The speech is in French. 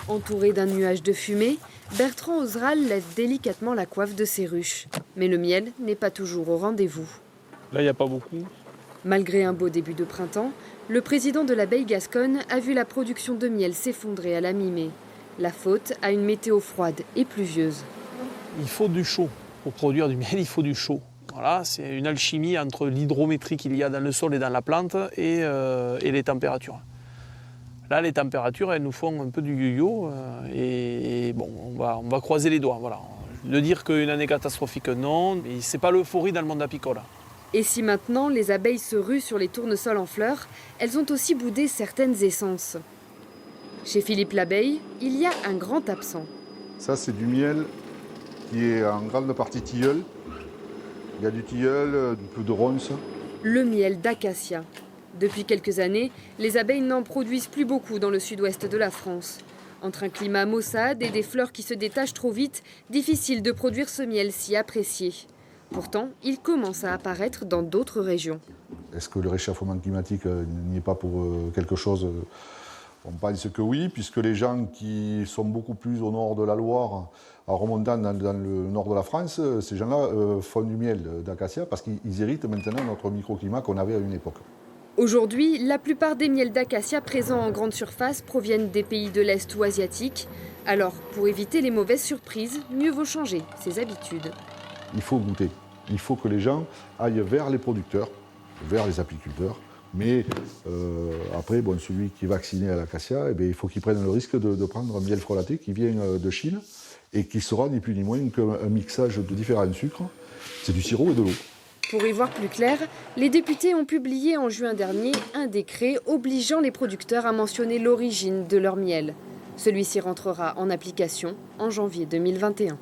Entouré d'un nuage de fumée, Bertrand Ozeral lève délicatement la coiffe de ses ruches. Mais le miel n'est pas toujours au rendez-vous. Là, il n'y a pas beaucoup. Malgré un beau début de printemps, le président de l'abeille gasconne a vu la production de miel s'effondrer à la mi-mai. La faute à une météo froide et pluvieuse. Il faut du chaud. Pour produire du miel, il faut du chaud. Voilà, c'est une alchimie entre l'hydrométrie qu'il y a dans le sol et dans la plante et les températures. Là, les températures, elles nous font un peu du yo-yo et bon, on va croiser les doigts. Voilà. De dire qu'une année catastrophique, non, mais c'est pas l'euphorie dans le monde apicole. Et si maintenant les abeilles se ruent sur les tournesols en fleurs, elles ont aussi boudé certaines essences. Chez Philippe Labeille, il y a un grand absent. Ça, c'est du miel qui est en grande partie tilleul. Il y a du tilleul, du peu de ronce. Le miel d'acacia. Depuis quelques années, les abeilles n'en produisent plus beaucoup dans le sud-ouest de la France. Entre un climat maussade et des fleurs qui se détachent trop vite, difficile de produire ce miel si apprécié. Pourtant, il commence à apparaître dans d'autres régions. Est-ce que le réchauffement climatique n'y est pas pour quelque chose? On pense que oui, puisque les gens qui sont beaucoup plus au nord de la Loire, en remontant dans le nord de la France, ces gens-là font du miel d'acacia parce qu'ils héritent maintenant notre microclimat qu'on avait à une époque. Aujourd'hui, la plupart des miels d'acacia présents en grande surface proviennent des pays de l'Est ou asiatiques. Alors, pour éviter les mauvaises surprises, mieux vaut changer ses habitudes. Il faut goûter. Il faut que les gens aillent vers les producteurs, vers les apiculteurs. Mais après, bon, celui qui est vacciné à l'acacia, eh bien, il faut qu'il prenne le risque de prendre un miel frelaté qui vient de Chine et qui sera ni plus ni moins qu'un mixage de différents sucres. C'est du sirop et de l'eau. Pour y voir plus clair, les députés ont publié en juin dernier un décret obligeant les producteurs à mentionner l'origine de leur miel. Celui-ci rentrera en application en janvier 2021.